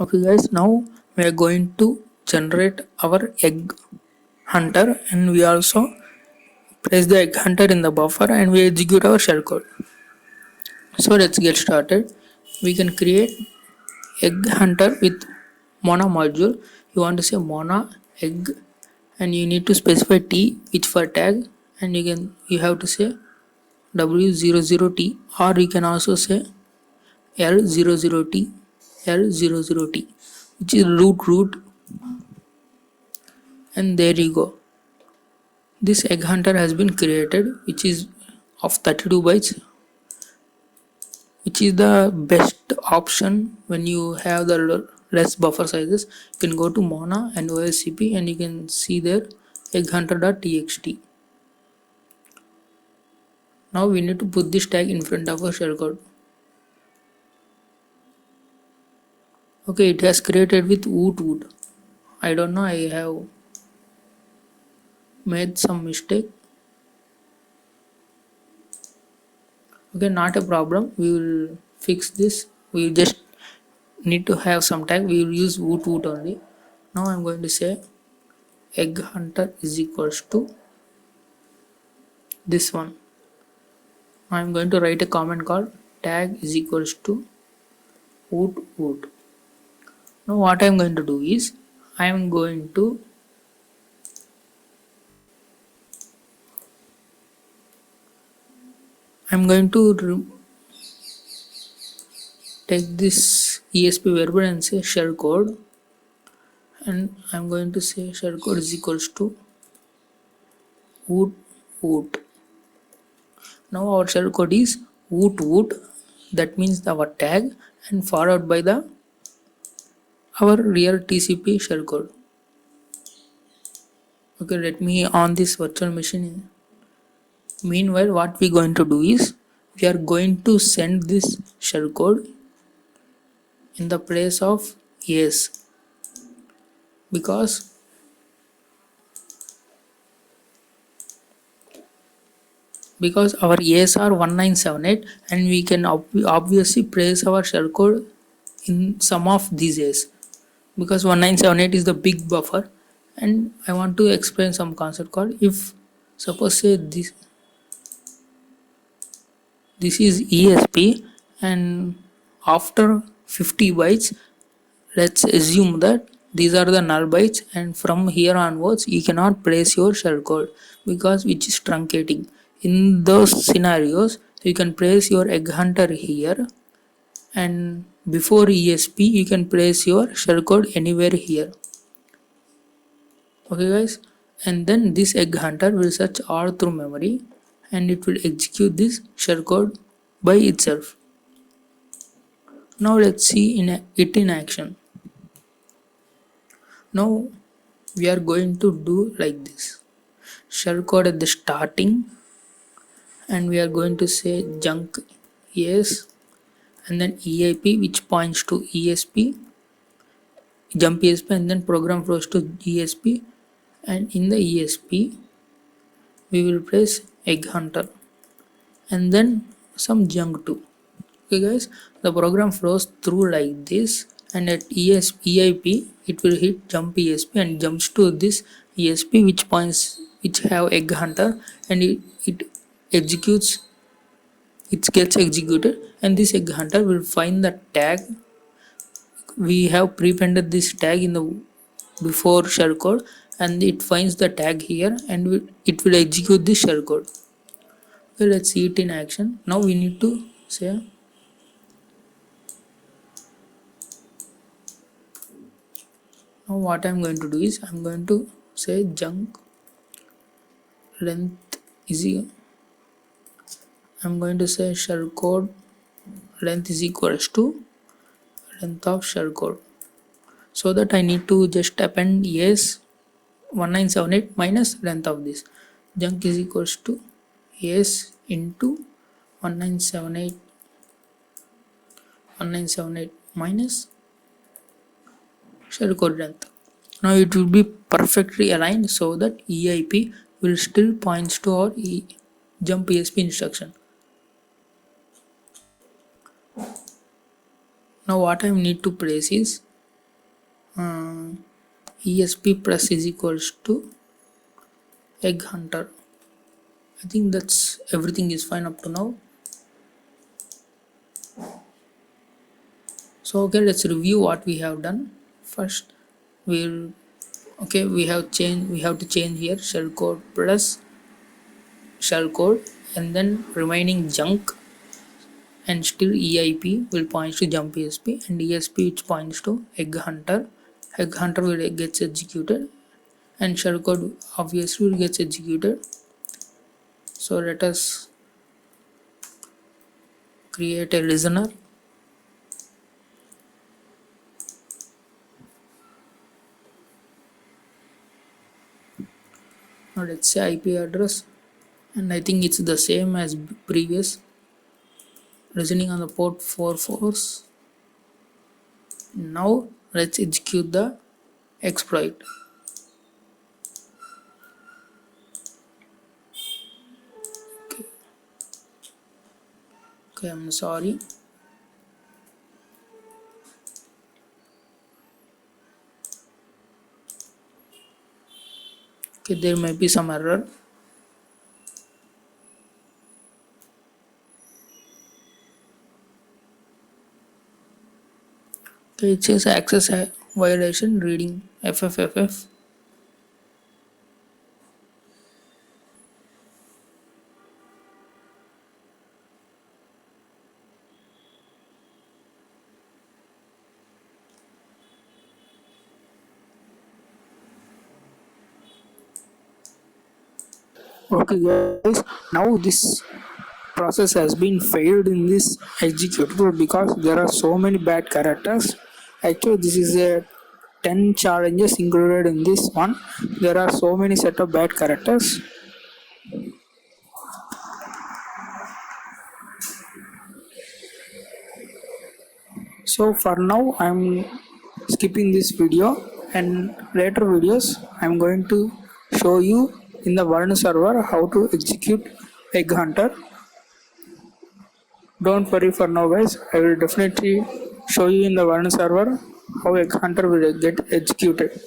Okay guys, now we are going to generate our egg hunter, and we also place the egg hunter in the buffer and we execute our shell code. So let's get started. We can create egg hunter with Mona module. You want to say Mona egg, and you need to specify T which for tag, and you have to say W00T, or you can also say L00T, L00T, which is root, and there you go. This egg hunter has been created, which is of 32 bytes, which is the best option when you have the less buffer sizes. You can go to Mona and OSCP and you can see there egghunter.txt. Now we need to put this tag in front of our shellcode. Okay, it has created with woot. I don't know, I have made some mistake. Okay, not a problem, we will fix this. We just need to have some tag. We will use woot only. Now I'm going to say egg hunter is equals to this one. I'm going to write a comment called tag is equals to woot. Now what I'm going to do is I'm going to take this ESP variable and say shell code, and I'm going to say shell code is equals to woot. Now our shell code is woot, that means our tag, and followed by our real TCP shell code. Okay, let me on this virtual machine. Meanwhile, what we going to do is we are going to send this shell code in the place of yes, because our A's are 1978, and we can obviously place our shell code in some of these A's, because 1978 is the big buffer. And I want to explain some concept called, if suppose say this is ESP, and after 50 bytes, let's assume that these are the null bytes, and from here onwards you cannot place your shellcode because which is truncating. In those scenarios you can place your egg hunter here, and before ESP you can place your shellcode anywhere here. Okay guys, and then this egg hunter will search all through memory and it will execute this shellcode by itself. Now let's see it in action. Now we are going to do like this: shellcode at the starting, and we are going to say junk yes, and then EIP which points to ESP, jump ESP, and then program flows to ESP, and in the ESP we will place egg hunter and then some junk too. Okay guys, the program flows through like this, and at EIP it will hit jump ESP and jumps to this ESP which have egg hunter, and it executes, it gets executed, and this egg hunter will find the tag. We have prepended this tag in the before shellcode, and it finds the tag here and it will execute this shellcode. Okay, let's see it in action. Now we need to say now what I'm going to do is I'm going to say junk length is I'm going to say shellcode length is equals to length of shellcode, so that I need to just append yes 1978 minus length of this. Junk is equals to yes into 1978 minus shellcode length. Now it will be perfectly aligned so that EIP will still points to our jump ESP instruction. Now what I need to place is ESP plus is equals to egg hunter. I think that's everything is fine up to now. So okay, let's review what we have done. First, we'll we have to change here shellcode plus shellcode, and then remaining junk, and still EIP will point to jump ESP, and ESP which points to egg hunter. Egg hunter will gets executed, and shellcode obviously will get executed. So let us create a listener. Now let's say IP address, and I think it's the same as previous, listening on the port 44s. Now let's execute the exploit. Okay, I'm sorry. Okay, there may be some error. Okay, it says access violation reading FFFF. Okay guys, now this process has been failed in this executable because there are so many bad characters. Actually this is a 10 challenges included in this one. There are so many set of bad characters. So for now I'm skipping this video, and later videos I'm going to show you in the Vern server how to execute egg hunter. Don't worry for now guys, I will definitely show you in the Vern server how egg hunter will get executed.